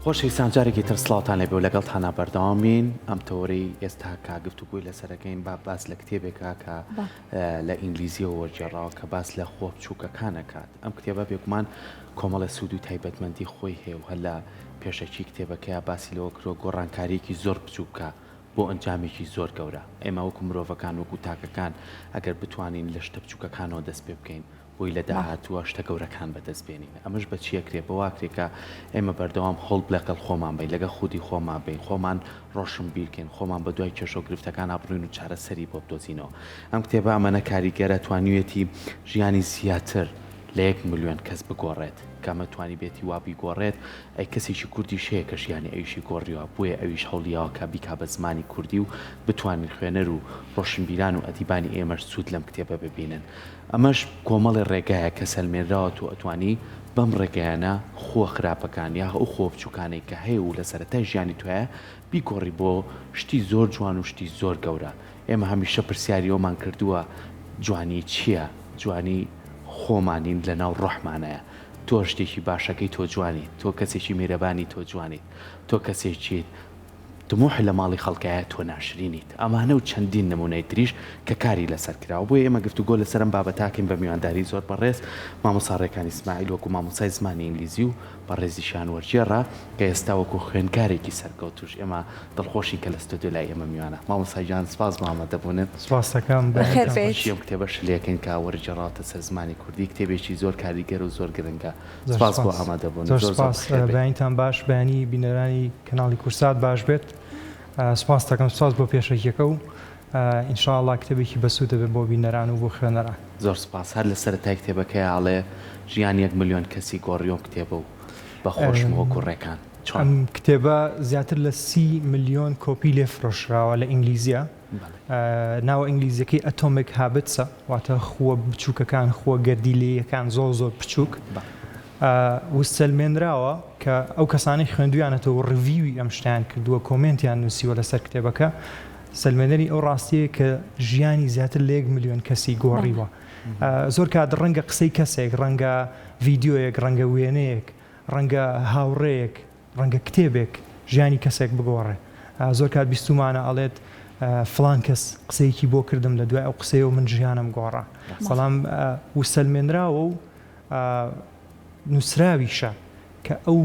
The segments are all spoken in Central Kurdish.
خۆشەویستان جارێکی تر سڵاوتان لێبێ و لەگەڵتانە بەردەوامین ئەم تەوەری ئێستا کا گفتوگوی لەسەرەکەین با باس لە کتێبێکا کە لە ئینگلیزیەوە وەرجێڕاوە کە باس لە خۆ بچووکەکانە کات. ئەم کتێبە بێگومان کۆمەڵە سوود و تایبەتمەندی خۆی هەیە و هەلا پێشەکی کتێبەکەیە باسی لەوە کرۆ گۆڕانکاریەکی زۆر بچووکە بۆ ئەنجامێکی زۆر گەورە. ئێمە وەکو مرۆڤەکان وەکو تاکەکان ئەگەر بتوانین لە شتە بچووکەکانەوە دەست پێ بکەین بۆی لە داهاتووە شتە گەورەکان بەدەستبێنین. ئەمەش بە چیەکرێ بەواکرێکە ئێمە بەردەوام هەڵ لەگەڵ خۆمان بین لەگە خودی خۆمان بین خۆمان ڕۆشن بیرکەین خۆمان بە دوای کێشە و گرفتەکان ئابڕین و چارەسەری بۆ بدۆزینەوە. ئەم کتێبە ئەمەنە کاریگەرە توانیوێتی ژیانی زیاتر لە 1 ملیۆن کەس بگۆڕێت کە مەتوانی بێتی وا بیگۆڕێت. ئەی کەسێکی کوردی شەیە کە ژیانی ئەویشی گۆڕیوە بۆیە ئەویش هەوڵیاوە کە بیکا بە زمانی کوردی و بتوانین خوێنەر و ڕۆشنبیران و ئەدیبانی ئێمەش سوود لەم کتێبە ببینن. ئەمەش کۆمەڵی ڕێگایە کە سەلمێنراوە و ئەتوانی بەم ڕێگەیانە خۆ خراپەکان یا ئەو خۆ بچووکانەی کە هەیە و لە سەرەتای ژیانی توایە بیگۆڕی بۆ شتی زۆر جوان و شتی زۆر گەورە. ئێمە هەمیشە پرسیاری ئەومان کردووە جوانی چییە؟ جوانی خۆمانین لە ناو ڕۆحمانەیە. تۆ شتێکی باشەکەی تۆ جوانی، تۆ کەسێکی میرەبانی تۆ جوانیت، تۆ کەسێکیت دموح لە ماڵی خەڵکایە تۆ ناشرینیت. ئەمانە و چەندین نمونەی تریش کە کاری لەسەر کراوە. بۆیە ئێمە گفتوگۆ لەسەرم بابەتاکەین بە میوانداری زۆر بەڕێز مامۆستا ڕێکانی ئیسماعیل وەکو مامۆستای زمانی ئینگلیزی و بەڕێزیشان وەرجێڕا کە ئێستا وەکو خوێندکارێکی سەرکەوتوش ئێمە دڵخۆشی کە لە ستودیۆ لای ئێمە میوانە. مامۆستا جان سپاس بۆ ئامادەبوونت. سپاس دەکەم ئەم کتێبە شلەکەین کە وەرجێڕاتە سەر زمانی کوردی کتێبێکی زۆر کاریگەر و زۆر گرنگە. سپاس بۆ ئامادەبوون. زۆر سپاس. بەیانتان باش، بەیانی بینەرانی کەناڵی کورسات باش بێت. سپاس دەکەم، سپاس بۆ پێشەکیەکە و ئینشاءڵڵا کتێبێکی بەسوود دەبێت بۆ بینەران و بۆ خوێنەران. زۆر سپاس. هەر لە سەرەتای کتێبەکەی ئاڵێ ژیان 1 ملیۆن کەسی گۆڕیۆ کتێبە و بەخۆشم وەکو ڕێکان. ئەم کتێبە زیاتر لە 30 ملیۆن کۆپی لێ فرۆشراوە لە ئینگلیزیە. ناوە ئینگلیزیەکەی ئەتۆمیک هابتسە، واتە خۆ بچووکەکان خۆ گەردیلەیەکان زۆر زۆر بچووک وسەلمێنراوە کە ئەو کەسانی خوێندویانەتەوە ڕڤیوی ئەم شتیان کردووە کۆمنتیان نووسیوە لەسەر کتێبەکە سەلمێنەری ئەو ڕاستیە کە ژیانی زیاتر لە 1 ملیۆن کەسی گۆڕیوە. زۆر کات ڕەنگە قسەی کەسێک، ڕەنگە ڤیددیۆیەک، ڕەنگە وێنەیەک، ڕەنگە هاوڕێیەک، ڕەنگە کتێبێک ژیانی کەسێک بگۆڕێ. زۆر کات بیستمانە ئەڵێت فلان کەس قسەیەکی بۆ کردم لە دوای ئەو قسەیەوە من ژیانم گۆڕا. بەڵام وسەلمێنراوە و نووسراویشە کە ئەو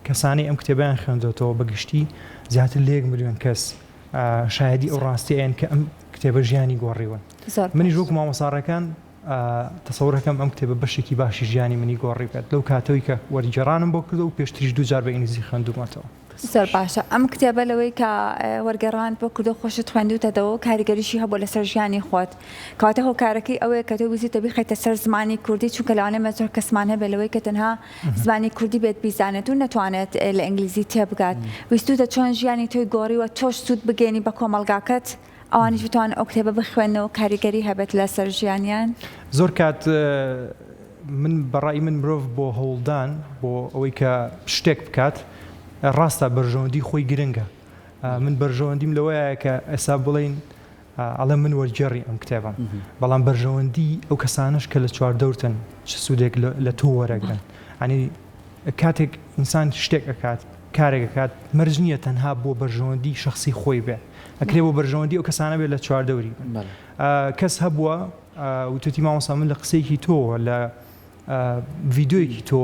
کەسانی ئەم کتێبیان خوێندێتەوە بەگشتی زیاتر لە 1 ملیۆن کەس شایەدی ئەو ڕاستیەیەن کە ئەم کتێبە ژیانی گۆڕیوە. منیش وەکو مامۆستاڕەکان تەسەوڕەکەم ئەم کتێبە بەشێکی باشی ژیانی منی گۆڕی بێت لەو کاتەوەی کە وەرگێڕانم بۆ کردو و پێشتریش 2 جار بە ئینگلیزی خوێندومەتەوە. زۆر باشە. ئەم کتێبە لەوەی کە وەرگێڕان بۆ کردو خۆشت خوێندوتەوە کاریگەریشی هەبوو لەسەر ژیانی خۆت کەواتە هۆکارەکەی ئەوەیە کە تۆ ویزیتە بیخەیتە سەر زمانی کوردی چونکە لەوانەیە زۆر کەسمان هەبێت لەوەی کە تەنها زمانی کوردی بێت بیزانێت و نەتوانێت لە ئینگلیزی تێبگات. ویستوتە چۆن ژیانی تۆی گۆڕیوە تۆش سوود بگەێنی بە کۆمەڵگاکەت ئەوانیش بتوان ئەو کتێبە بخوێنەوە کاریگەری هەبێت لەسەر ژیانیان. زۆر کات من بەڕای من مرۆڤ بۆ هەوڵدان بۆ ئەوەی کە شتێک بکات ڕاستە بەرژەوەندی خۆی گرنگە. من بەرژەوەندیم لەوەیە کە ئێستا بڵێن ئەڵێ من وەرگێڕی ئەم کتێبم، بەڵام بەرژەوەندی ئەو کەسانش کە لە چواردەورتن چ سوودێک لە تۆ وەرەگرن. ئەنی کاتێک ئینسان شتێک ئەکات کارێک ئەکات مەرج نییە تەنها بۆ بەرژەوەندی شخصی خۆی بێ، ئەکرێ بۆ بەرژەوەندی ئەو کەسانە بێت لە چواردەوری. کەس هەبووە وتوتی مامۆستا من لە قسەیەکی تۆ لە ڤیددیۆیەکی تۆ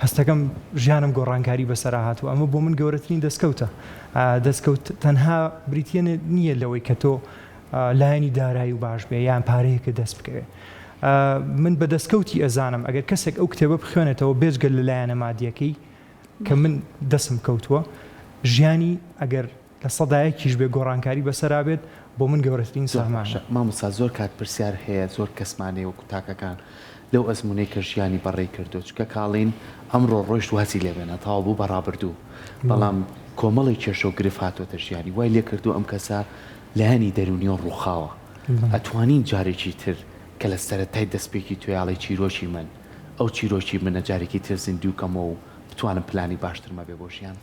هەستەکەم ژیانم گۆڕانکاری بەسەرا هاتووە. ئەمە بۆ من گەورەترین دەستکەوتە. دەستکەوت تەنها بریتە نییە لەوەی کە تۆ لایەنی دارایی و باش بێ یان پارەیەکە دەست بکەوێت. من بە دەستکەوتی ئەزانم ئەگەر کەسێک ئەو کتێبە بخوێنێتەوە بێجگە لە لایەنە مادیەکەی کە من دەستم کەوتووە ژیانی ئەگەر لە سەدایەکیش بێ گۆڕانکاری بەسەرا بێت بۆ من گەورەترین سامانە. مامۆستا زۆر کات پرسیار هەیە زۆر کەسمانەی وەکو تاکەکان لەو ئەزمونەی کە ژیانی بەڕێ کردو چکە کاڵین ئەمڕۆ ڕۆیشت واسی لێبێنە تاوا بوو بەڕابردوو بەڵام کۆمەڵی کێشە و گرف هاتوۆتە ژیانی وای لێ کردو ئەم کەسە لایەنی دەرونیۆ ڕووخاوە. ئەتوانین جارێکی تر کە لە سەرەتای دەستپێکی توێڵی چیرۆکی من ئەو چیرۆکی منە جارێکی تر زیندووکەمەوە و بتوانم پلانی باشترمە بێ بۆ ژیان.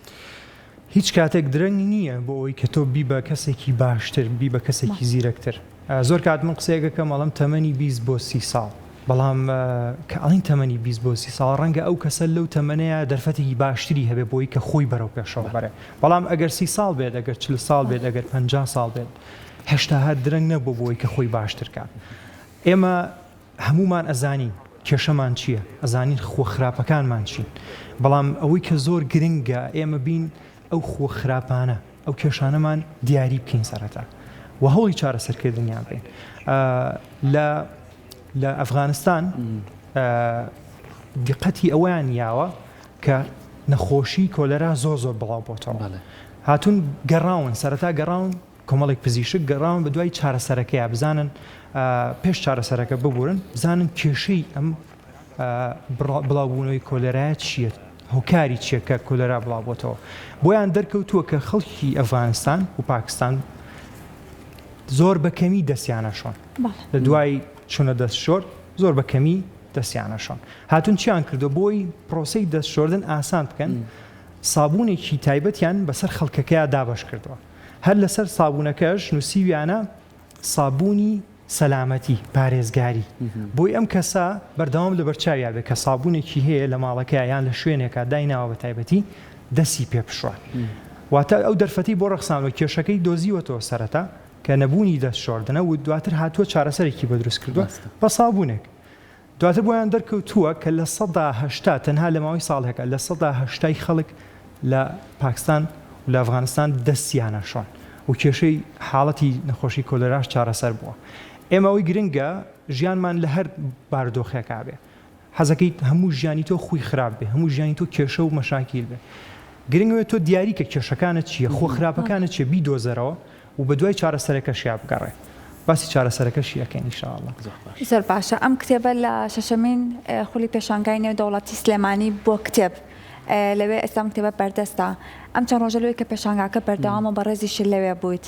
هیچ کاتێک درەنگی نییە بۆ ئەوەی کە تۆ بی بە کەسێکی باشتر بی بە کەسێکی زیرەکتر. زۆر کات من قسەیەکەکە مەڵم تەمەنی 20 بۆ 30 ساڵ بەڵام کە ئەڵین تەمەنی 20 بۆ 30 ساڵ ڕەنگە ئەو کەسە لەو تەمەنەیە دەرفەتێکی باشتری هەبێ بۆی کە خۆی بەرەو پێشەوە بەرێ بەڵام ئەگەر 30 ساڵ بێت ئەگەر 40 ساڵ بێت ئەگەر 50 ساڵ بێت هێشتا درەنگ نەبوو بۆی کە خۆی باشتر کات ئێمە هەمومان ئەزانین کێشەمان چییە ئەزانین خۆ خراپەکانمان چین بەڵام ئەوەی کە زۆر گرنگە ئێمە بین ئەو خۆ خراپانە ئەو کێشانەمان دیاری بکەین سەرەتا و هەوڵی چارەسەرکردنیان بین لە ئەفغانستان دیقەتی ئەویان یاوە کە نەخۆشی کۆلەرا زۆر بڵاو بۆتەوە هاتوون گەڕاون سەرەتا گەڕاون کۆمەڵێک پزیشک گەڕاون بە دوای چارەسەرەکەیە بزانن پێش چارەسەرەکە ببورن بزانن کێشەی ئەم بڵاوبوونەوەی کۆلەرایە چییە هۆکاری چییە کە کۆلەرا بڵاو بۆتەوە بۆیان دەرکەوتووە کە خەڵکی ئەفغانستان و پاکستان زۆر بەکەمی دەستیانەشۆن لە دوای چونە دەستشۆر زۆر بەکەمی دەستیانەشۆن هاتوون چیان کردو بۆی پرۆسەی دەستشۆردن ئاسان بکەن سابوونێکی تایبەتیان بەسەر خەڵکەکەیە دابەش کردووە هەر لەسەر سابوونەکەش نووسیویانە سابوونی سەلامەتی پارێزگاری بۆی ئەم کەسە بەردەوام لە بەرچاویا بێت کە سابوونێکی هەیە لە ماڵەکە یان لە شوێنێکە دایناوە بە تایبەتی دەستی پێ بشوات واتە ئەو دەرفەتی بۆ ڕەخسانەوە کێشەکەی دۆزیوەتەوە سەرەتا کە نەبوونی دەستشۆردنە و دواتر هاتووە چارەسەرێکی بە دروست کردووە بە سابوونێک دواتر بۆیان دەرکەوتووە کە لە 180 تەنها لە ماوەی ساڵێکە لە 180 خەڵک لە پاکستان و لە ئەفغانستان دەستیانەشۆن و کێشەی حاڵەتی نەخۆشی کۆلەراش چارەسەر بووە ئێمەوەی گرنگە ژیانمان لە هەر بارودۆخێکا بێ حەزەکەی هەموو ژیانی تۆ خۆی خراپ بێ هەموو ژیانی تۆ کێشە و مەشاکیل بێ گرنگەوێت تۆ دیاری کە کێشەکانت چییە خۆ خراپەکانت چیە بیدۆزەرەوە و بە دوای چارەسەرەکەشیا بگەڕێ باسی چارەسەرەکەشی ئەکەین ئینشاءالله زۆر باشە ئەم کتێبە لە شەشەمین خولی پێشانگای نێودەوڵەتی سلێمانی بۆ کتێب لەوێ ئێستا کتێبە بەردەستە ئەم چەند ڕۆژە لەوەی کە پێشانگاکە بەردەوامە بە ڕێزیش لەوێ بوویت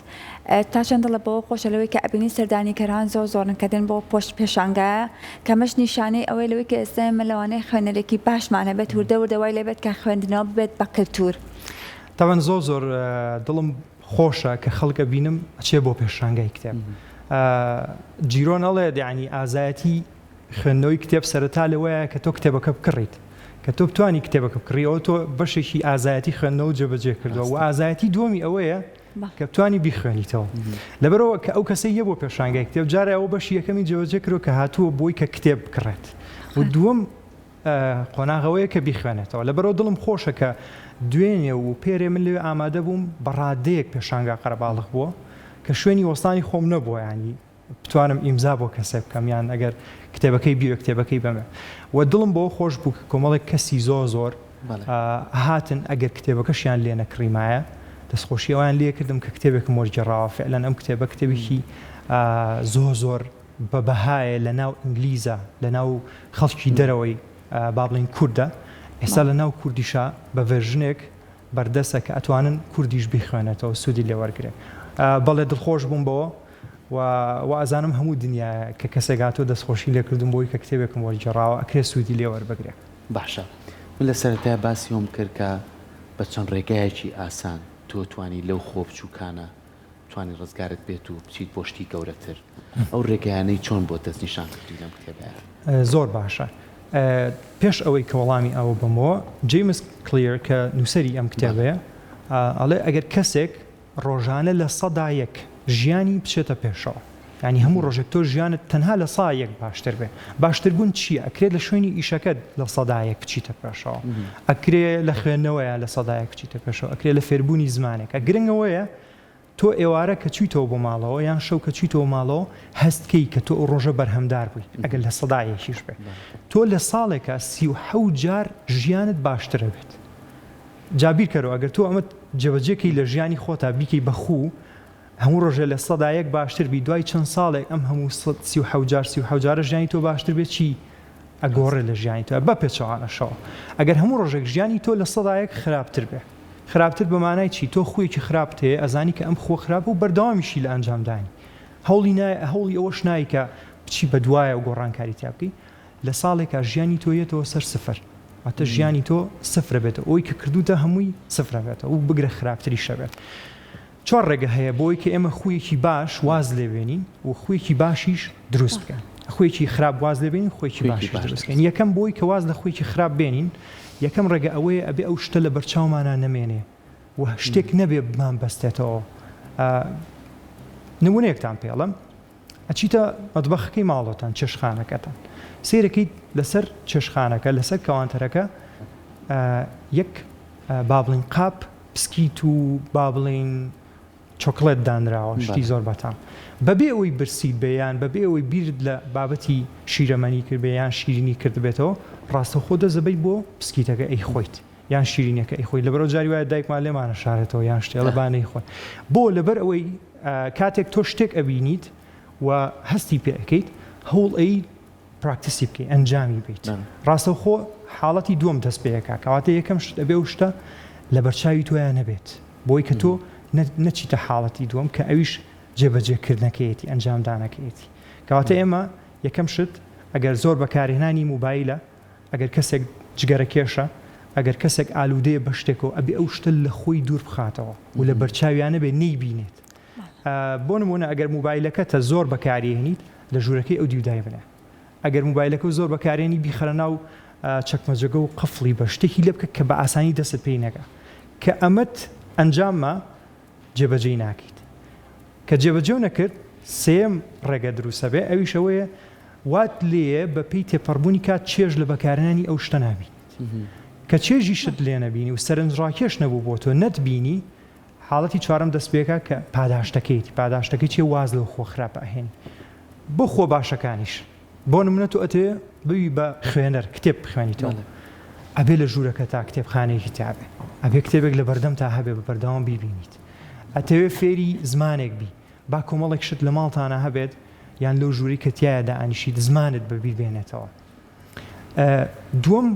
تا چەند دڵە بەوە خۆشە لەوەی کە ئەبینی سەردانیکەران زۆرن کە دێن بۆ پۆشت پێشانگایە کە مەش نیشانەی ئەوەی لەوەی کە ئێستا لەوانەیە خوێنەرێکی باشمانە بێت وردەوردەوای لێبێت کە خوێندنەوە ببێت بە کللتور تاوان زۆر دڵم خۆشە کە خەڵکە بینم ئەچێ بۆ پێشانگای کتێب جیرۆن ئەڵێ یعنی ئازایەتی خوێندنەوەی کتێب سەرەتا لەوەیە کە تۆ کتێبەکە بکڕیت کە تۆ بتوانی کتێبەکە بکڕیەوە تۆ بەشێکی ئازایەتی خوێندنەوە جێبەجێ کردووە و ئازایەتی دومی ئەوەیە کە بتوانی بیخوێنیتەوە لەبەرەوە کە ئەو کەسەی یە بۆ پێشانگای کتێب جارە ئەوە بەشی یەکەمی جێبەجێ کردو کە هاتووە بۆی کە کتێب بکڕێت و دووەم قۆناغەوەیە کە بیخوێنێتەوە لەبەرەوە دڵم خۆشە کە دوێنێ و پێرێ من لێ ئامادە بووم بەڕادەیەک پێشانگا قەرەباڵغ بووە کە شوێنی وەستانی خۆم نەبووە ینی بتوانم ئیمزا بۆ کەسێ بکەم یان ئەگەر کتێبەکەی بیرە کتێبەکەی بەمێ و دڵم بۆ خۆش بوو کۆمەڵێک کەسی زۆر هاتن ئەگەر کتێبەکەشیان لێ نەکڕیمایە دەستخۆشی ئەویان لێ کردم کە کتێبێکم وەرگێڕاوە فعلەن ئەم کتێبە کتێبێکی زۆر بە بەهایە لە ناو ئینگلیزە لە ناو خەڵکی دەرەوەی با بڵین کووردە ئێستا لە ناو کوردیشا بە ڤێرژنێک بەردەسە کە ئەتوانن کوردیش بیخوێنێتەوە سوودی لێ وەرگرێ بەڵێ دڵخۆش بووم بەوە و ئازانم هەموو دنیا کە کەسێکاتۆ دەستخۆشی لێ کردم بۆی کە کتێبێکم وەرگێڕاوە ئەکرێ سوودی لێ وەربگرێ باشە من لە سەرەتای باسی ئەوم کرد کە بە چەند ڕێگایەکی ئاسان تۆ توانی لەو خۆ بچووکانە توانی ڕزگارت بێت و بچیت بۆ شتی گەورەتر ئەو ڕێگەیانەی چۆن بۆ دەستنیشان کردی لەم کتێبەیە زۆر باشە پێش ئەوەی کە وەڵامی ئەوە بمەوە جیمس کلیر کە نووسەری ئەم کتێبەیە ئەڵێ ئەگەر کەسێک ڕۆژانە لە 100 ژیانی بچێتە پێشەوە ینی هەموو ڕۆژێک تۆ ژیانت تەنها لە 100 باشتر بێ باشتربوون چییە ئەکرێت لە شوێنی ئیشەکەت لە 100 بچیتە پێشەوە ئەکرێ لە خوێندنەوەیە لە 100 بچیتە پێشەوە ئەکرێ لە فێربوونی زمانێکە گرنگەوەیە تۆ ئێوارە کە چیتەوە بۆ ماڵەوە یان شەو کە چیتەوە ماڵەوە هەستکەی کە تۆ ڕۆژە بەرهەمدار بووی ئەگەر لە 100 بێ تۆ لە ساڵێکە 37 جار ژیانت باشترە بێت جابیر کەرەوە ئەگەر تۆ ئەمە جێبەجێکەی لە ژیانی خۆتا بیکەی بەخوو هەموو ڕۆژێ لە 100 باشتر بی دوای چەند ساڵێک ئەم هەموو 37 جارە ژیانی تۆ باشتر بێت چی ئەگۆڕێ لە ژیانی تۆ بە پێچەوانەشەوە ئەگەر هەموو ڕۆژێک ژیانی تۆ لە 100 خراپتر بێ خراپتر بەمانای چی تۆ خۆیەکی خراپتەیە ئەزانی کە ئەم خۆ خراپ و بەردەوامیشی لە ئەنجامدانی هەوڵی ئەوەش نایە کە بچی بە دوایە و گۆڕانکاری تیا بکەی لە ساڵێکە ژیانی تۆ یێتەوە سەر سفر واتە ژیانی تۆ سفرە بێتە ئەوی کە کردوتە هەمووی سفرە بێتە و بگرە خراپتری شەبێت چۆن ڕێگە هەیە بۆی کە ئێمە خویەکی باش واز لێوێنین و خویەکی باشیش دروست بکەن خۆیکی خراپ واز لێبین خۆیکی باش دەستکەین یەکەم بۆی کە واز لە خۆیکی خراپ بێنین یەکەم ڕێگە ئەوەیە ئەبێ ئەو شتە لە بەرچاومانە نەمێنێ و شتێک نەبێ بمان بەستێتەوە نمونەیەکتان پێڵم ئەچیتە مەتبەخەکەی ماڵۆتان چێشخانەکەتان سیرەکەیت لەسەر چێشخانەکە لەسەر کەوانتەرەکە یەک با بڵین قاپ پسکیت و با بڵین چۆکڵێت دانراوە شتی زۆر بەتام بەبێ ئەوەی برسیت بێیان بەبێ ئەوەی بیرت لە بابەتی شیرەمەنی کرد بێ یان شیرینی کرد بێتەوە ڕاستە خۆ دەزەبەی بۆ پسکیتەکە ئەی خۆیت یان شیرینەکە ئەی خۆی لەبەرەوە جاری وایە دایکمان لێمانە شارێتەوە یان شتێڵە بانەی خۆی بۆ لەبەر ئەوەی کاتێک تۆ شتێک ئەبینیت و هەستی پێ ئەەکەیت هەوڵ ئەی پراکتیسی بکەی ئەنجامی بیت ڕاستە خۆ حاڵەتی دووەم دەست پێەکە کەواتە یەکەم شت ئەبێ و شتە لە بەرچاوی تۆیان نەبێت بۆی کە تۆ نەچیتە حاڵەتی دووەم کە ئەویش جێبەجێکردنەکەیەتی ئەنجامدانەکەیەتی کەواتە ئێمە یەکەم شت ئەگەر زۆر بەکارهێنانی موبایلە ئەگەر کەسێک جگەرە کێشە ئەگەر کەسێک ئالوودەیە بە شتێکەوە ئەبێ ئەو شتە لە خۆی دوور بخاتەوە و لە بەرچاویانە بێ نەیبینێت بۆ نمونە ئەگەر موبایلەکەتە زۆر بەکارهێنیت لە ژوورەکەی ئەو دیودای بنێ ئەگەر موبایلەکە زۆر بەکارێنی بیخەرە ناو چەکمەجەگە و قفڵی بە شتێکی لێ بکە کە بە ئاسانی دەست پێی نەگا کە ئەمەت ئەنجاممە جێبەجێی ناکەیت کە جێبەجێ نەکرد سێم ڕێگە دروستە بێ ئەویشەوەیە وات لێە بە پێی تێپەڕبوونی کات چێژ لە بەکارهێنانی ئەو شتە نابین کە چێژی شت لێ نەبینی و سەرنجڕاکێش نەبوو بۆ تۆ نەتبینی حاڵەتی چوارەم دەست پێکە کە پاداشتەکەی چێ واز لەو خۆ خراپە ئەهێنی بۆ خۆ باشەکانیش بۆ نمونە تۆ ئەتەوێ بوی بە خوێنەر کتێب بخوێنیتەوە ئەبێ لە ژوورەکە تا کتێبخانەیەکی تابێ ئەبێ کتێبێک لە بەردەم تا هەبێ بە بەردەوام بیبینیت ئەتەوێ فێری زمانێک بی با کۆمەڵێک شت لە ماڵتانە هەبێت یان لەو ژووری کە تایەدا ئانیشیت زمانت بەبیر بێنێتەوە دووەم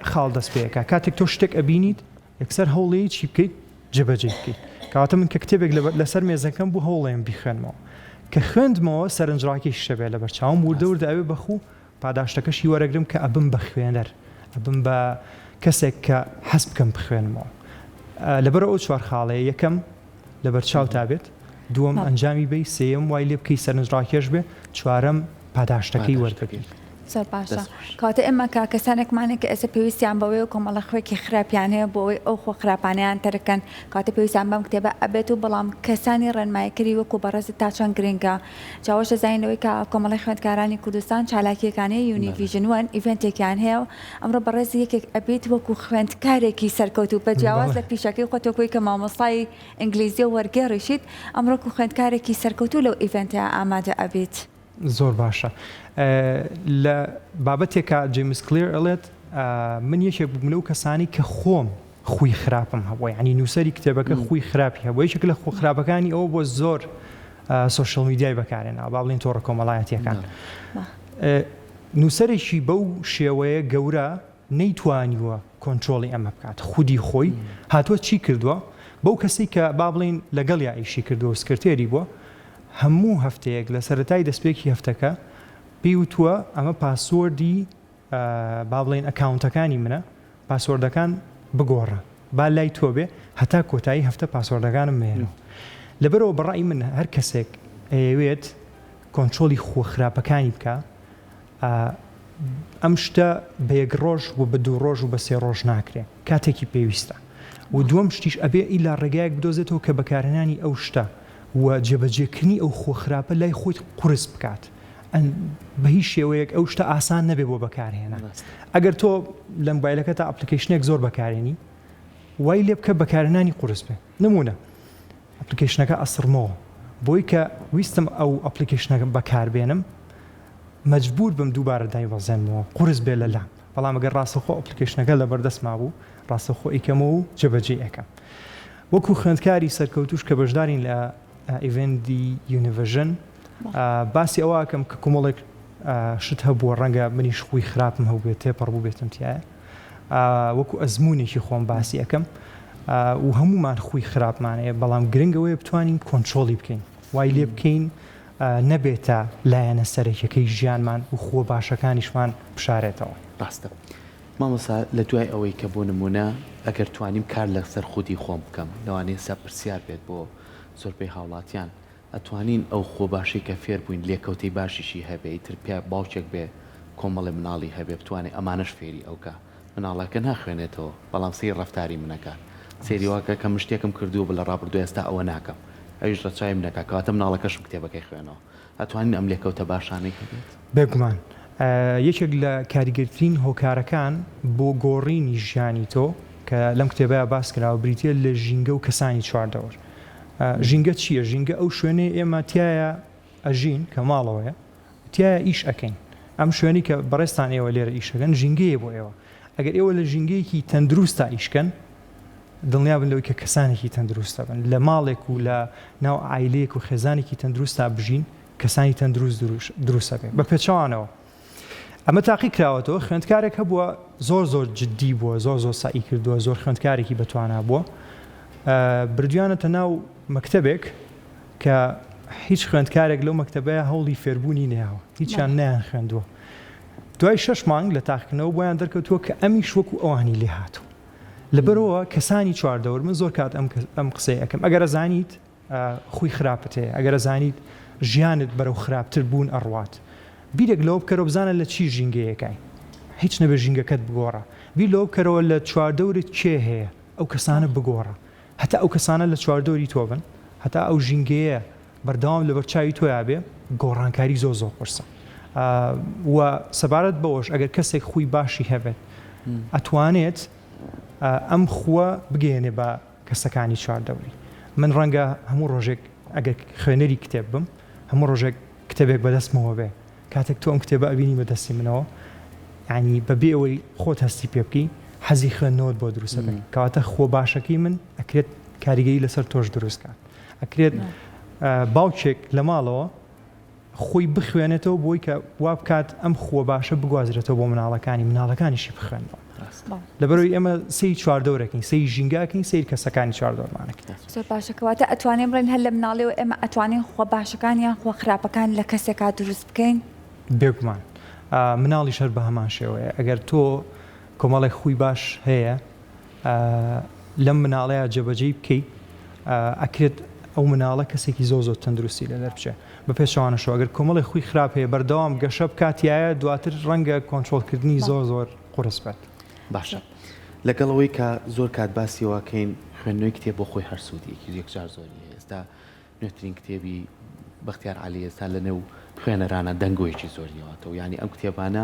خاڵ دەست پێەکە کاتێک تۆ شتێک ئەبینیت یەکسەر هەوڵەیە چی بکەیت جێبەجێ بکەیت کەواتە من کە کتێبێک لەسەر مێزەکەم بوو هەوڵێم بیخوێنمەوە کە خوێندمەوە سەرنجڕاکی شەبێ لە بەرچاوم وردەوردە ئەوێ بەخوو پاداشتەکەشی وەرەگرم کە ئەبم بە خوێنەر ئەبم بە کەسێک کە حەز بکەم بخوێنمەوە لەبەر ئەو چوار خاڵەیە یەکەم لە بەرچاو تابێت دووەم ئەنجامی بی سێم وای لێ بکەی سەرنجڕاکێش بێ چوارەم پاداشتەکەی وەربگرێت زۆر باشە کاتە ئێمە کا کەسانێکمانێک کە ئێستا پێویستیان بەوەی و کۆمەڵە خۆێکی خراپیان هەیە بۆەوەی ئەو خۆ خراپانیان تەرەکەن کاتە پێویستیان بەم کتێبە ئەبێت و بەڵام کەسانی ڕێنماییکردی وەکو بەڕێز تا چەند گرنگە جاوەش دەزانینەوەی کە کۆمەڵی خوێندکارانی کوردستان چالاکیەکانی یونیڤیژن وان ئیڤنتێکیان هەیە و ئەمڕۆ بەڕێز یەکێک ئەبێت وەکو خوێندکارێکی سەرکەوتوو بە جیاواز لە پیشەکەی خۆتۆکۆی کە مامۆستای ئینگلیزی و وەرگێڕیشیت ئەمڕۆکو خوێندکارێکی سەرکەوتوو لەو ئیڤنتە ئامادە ئەبێت زۆر باشە لە بابەتێکە جیمس کلیر ئەڵێت من یەکێک بووم لەو کەسانی کە خۆم خوی خراپم هەبووە ینی نووسەری کتێبەکە خوی خراپی هەبووە یەکێک لە خۆ خراپەکانی ئەوە بۆ زۆر سۆشیال میدیای بەکارێنەوە با بڵێن تۆڕە کۆمەڵایەتیەکان نووسەرێکی بەو شێوەیە گەورە نەیتوانیوە کۆنتترۆڵی ئەمە بکات خودی خۆی هاتووە چی کردووە بەو کەسی کە با بڵێن لەگەڵ یا ئیشی کردووە سکرتێری بووە هەموو هەفتەیەک لە سەرەتای دەستپێکی هەفتەکە پێی وتووە ئەمە پاسوەردی با بڵێن ئەکاونتەکانی منە پاسوەردەکان بگۆڕە با لای تۆ بێ هەتا کۆتایی هەفتە پاسوەردەکانم مێنەوە لەبەرەوە بەڕای من هەر کەسێک ئەوێت کۆنتترۆلی خۆ خراپەکانی بکە ئەم شتە بە یەک ڕۆژ و بە دوو ڕۆژ و بە سێ ڕۆژ ناکرێ کاتێکی پێویستە و دووەم شتیش ئەبێ ئیلا ڕێگایەک بدۆزێتەوە کە بەکارهێنانی ئەو شتە و جێبەجێکردنی ئەو خۆ خراپە لای خۆی قورس بکات بە هیچ شێوەیەک ئەو شتە ئاسان نەبێ بۆ بەکارهێنا ئەگەر تۆ لە مۆبایلەکە تا ئەپلیکیشنێک زۆر بەکارێنی وای لێ بکە بەکارهێنانی قورس بێ نمونە ئەپلیکیشنەکە ئەسڕمەوە بۆی کە ویستم ئەو ئەپلیکیشنەکە بەکاربێنم مەجبور بم دووبارە دایوەزێنمەوە قورس بێ لە لام بەڵام ئەگەر ڕاستەخۆ ئەپلیکیشنەکە لە بەردەستما بوو ڕاستەخۆ ئیکەمەوە و جێبەجێ ئەەکەم وەکو خوێندکاری سەرکەوتوش کە بەشدارین لە ئیڤێنتی یونیڤژن باسی ئەوەکەم کە کۆمەڵێک شت هەبووە ڕەنگە منیش خوی خراپم هەبوێت تێپەڕ بوو بێتم تایە وەکو ئەزمونێکی خۆم باسی ئەەکەم و هەمومان خوی خراپمانەیە بەڵام گرنگەوەی بتوانین کۆنتترۆلی بکەین وای لێ بکەین نەبێتە لایەنە سەرەکیەکەی ژیانمان و خۆ باشەکانیشمان بشارێتەوە ڕاستە مامۆستا لە دوای ئەوەی کە بۆ نمونە ئەگەر توانیم کار لەسەر خودی خۆم بکەم لەوانەیە سا پرسیار بێت بۆ زۆربەی هاوڵاتیان ئەتوانین ئەو خۆباشی کە فێر بووین لێکەوتەی باشیشی هەبێ ئیتر پێ باوچێک بێ کۆمەڵی مناڵی هەبێ بتوانێت ئەمانش فێری ئەوکە مناڵەکە ناخوێنێتەوە بەڵام سەی ڕەفتاری منەکات سێری واکە کە من شتێکم کردووە بە لە ڕابردوو ئێستا ئەوە ناکەم ئەویش ڕەچاویم نەکات کەواتە مناڵەکەشم کتێبەکەی خوێنەوە ئەتوانین ئەم لێکەوتە باشانەی هەبێت بێگومان یەکێک لە کاریگەرترین هۆکارەکان بۆ گۆڕینی ژیانی تۆ کە لەم کتێبەیە باس کراوە بریتە لە ژینگە و کەسانی چواردەوەر ژینگە چییە؟ ژینگە ئەو شوێنەی ئێمە تایە ئەژین کە ماڵەوەیە تایە ئیش ئەەکەین ئەم شوێنی کە بەڕێستان ئێوە لێرە ئیشەکەن ژینگەیە بۆ ئێوە ئەگەر ئێوە لە ژینگەیەکی تەندروستە ئیشکەن دڵنیا بن لەوەی کە کەسانێکی تەندروستە بن لە ماڵێک و لە ناو عایلەیەک و خێزانێکی تەندروستە بژین کەسانی تەندروست دروستە بێت بە پێچەوانەوە ئەمە تاقی کراوەتەوە خوێندکارێک هەبووە زۆر جددی بووە زۆر سعی کردووە زۆر خوێندکارێکی بەتوانە بووە بردویانەتە ناو مەکتەبێک کە هیچ خوێندکارێک لەو مەکتەبەیە هەوڵی فێربوونی نەیەوە هیچیان نیان خوێندووە دوای 6 مانگ لە تاقیکردنەوە بۆیان دەرکەوتووە کە ئەمیش وەکو ئەوانی لێ هاتوو لەبەرەوە کەسانی چواردەوەر من زۆر کات ئەم قسەی ئەەکەم ئەگەر ئەزانیت خوی خراپت هەیە ئەگەر ئەزانیت ژیانت بەرەو خراپتر بوون ئەڕوات بیرێک لەوە بکەرەوە بزانە لە چی ژینگەیەکای هیچ نەبێ ژینگەکەت بگۆڕە بیر لەوە بکەرەوە لە چواردەورت کێ هەیە ئەو کەسانە بگۆڕە هەتا ئەو کەسانە لە چواردەوری تۆ بن هەتا ئەو ژینگەیە بەردەوام لە بەرچاوی تۆیا بێ گۆڕانکاری زۆر قرسە و سەبارەت بەوەش ئەگەر کەسێک خوی باشی هەبێت ئەتوانێت ئەم خووە بگەێنێ بە کەسەکانی چواردەوری من ڕەنگە هەموو ڕۆژێک ئەگەر خوێنەری کتێب بم هەموو ڕۆژێک کتێبێک بەدەستمەوە بێ کاتێک تۆ ئەم کتێبە ئەبینی بەدەستی منەوە یعنی بەبێ ئەوەی خۆت هەستی پێ بکەی حەزی خوێندنەوەت بۆ دروستە بێت کەواتە خۆ باشەکەی من ئەکرێت کاریگەری لەسەر تۆش دروست کات ئەکرێت باوچێک لە ماڵەوە خۆی بخوێنێتەوە بۆی کە وا بکات ئەم خۆ باشە بگوازرێتەوە بۆ مناڵەکانیشی بخوێنەوە لەبەرەوەی ئێمە سەی چواردەورەکەین سەی ژینگاکەین سەیر کەسەکانی چواردەوەرمانەکەین زۆر باشەکەواتە ئەتوانین بڵێن هەر لە مناڵەوە ئێمە ئەتوانین خۆ باشەکانیان خۆ خراپەکان لە کەسێکا دروست بکەین بێگومان مناڵی شەر بە هەمان شێوەیە ئەگەر تۆ کۆمەڵێک خوی باش هەیە لەم مناڵەیە جێبەجێ بکەیت ئەکرێت ئەو مناڵە کەسێکی زۆر تەندروستی لە دەربچێ بە پێچەوانەشەوە ئەگەر کۆمەڵی خوی خراپ هەیە بەردەوام گەشە بکاتیایە دواتر ڕەنگە کۆنتترۆلکردنی زۆر قورس بێت باشە لەگەڵەوەی کە زۆر کات باسیەوەکەین خوێندنەوەی کتێب بۆ خۆی هەرسوودیەکی یەکجار زۆری ئێستا نوێترین کتێبی بەختیار عەلی ئێستا لە نێو خوێنەرانە دەنگۆیەکی زۆریەوەتەوە یعنی ئەم کتێبانە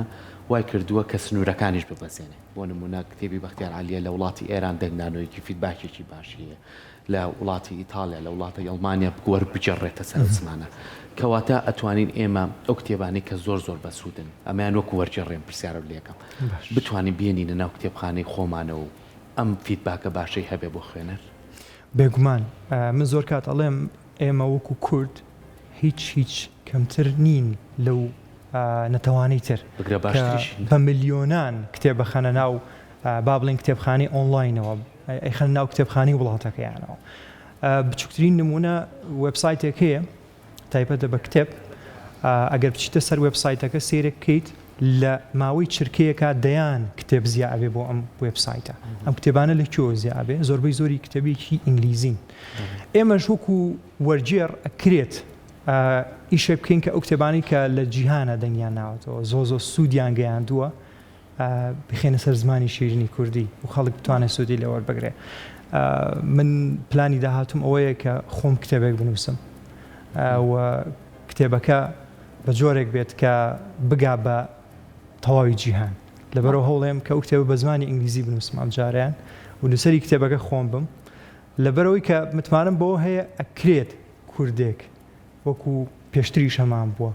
وای کردووە کە سنوورەکانیش ببەسێنێ بۆ نمونە کتێبی بەختیار عەلیە لە وڵاتی ئێران دەنگدانەوەیەکی فیدباکێکی باشیە لە وڵاتی ئیتالیا لە وڵاتی ئەڵمانیا بگوەر بجێڕێتە سەر زمانە کەواتە ئەتوانین ئێمە ئەو کتێبانەی کە زۆر بەسوودن ئەمەیان وەکو وەرجێڕێن پرسیارە لێکم بتوانین بێنینە ناو کتێبخانەی خۆمانە و ئەم فیدباکە باشەی هەبێ بۆ خوێنەر بێگومان من زۆر کات ئەڵێم ئێمە وەکو کورد هیچ کەمتر نین لەو نەتەوانەی تر بە ملیۆنان کتێبەخەنە ناو با بڵێن کتێبخانەی ئۆنلاینەوە ئەیخەن ناو کتێبخانەی وڵاتەکەیانەوە بچووکترین نمونە وێبسایتێک هەیە تایبەتە بە کتێب ئەگەر بچیتە سەر وێبسایتەکە سێرێک بکەیت لە ماوەی چرکەیەکە دەیان کتێب زیابێ بۆ ئەم وێبسایتە ئەم کتێبانە لە کێوە زیابێ زۆربەی زۆری کتێبێکی ئینگلیزین ئێمەش وەکو وەرجێر ئەکرێت ئیشێ بکەین کە ئەو کتێبانی کە لە جیهانە دەنگیان ناوەتەوە زۆر سوودیان گەیاندووە بخێنە سەر زمانی شیرینی کوردی و خەڵک بتوانێت سوودی لێوە بگرێ من پلانی داهاتم ئەوەیە کە خۆم کتێبێک بنووسم و کتێبەکە بە جۆرێک بێت کە بگا بە تەواوی جیهان لەبەرەوە هەوڵێم کە ئەو کتێبە بە زمانی ئینگلیزی بنووسم ئەم جاریان و لەسەری کتێبەکە خۆم بم لەبەرەوەی کە متمانم بەوە هەیە ئەکرێت کوردێک وەکو پێشتری شەمان بووە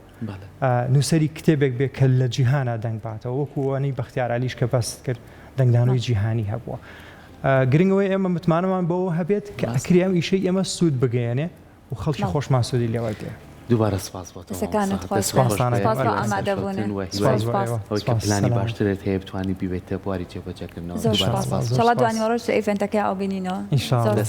نووسەری کتێبێک بێ کە لە جیهانە دەنگ باتەوە وەکو ئەوانەی بەختیار عەلیش کە باست کرد دەنگدانەوەی جیهانی هەبووە گرنگەوەی ئێمە متمانەمان بەوە هەبێت کە ئەکری ئەم ئیشەی ئێمە سوود بگەیەنێ و خەڵکی خۆشمان سوودی لێوە دێ دووبارە سپاس بۆ ئەوەی کە پلانی باشترێت هەیە بتوانانی بیبێتە بواری جێبەجێکردنەوە دوانی ڕۆژ ئیڤنتەکە ئەو بینینەوە ئینشاڵڵا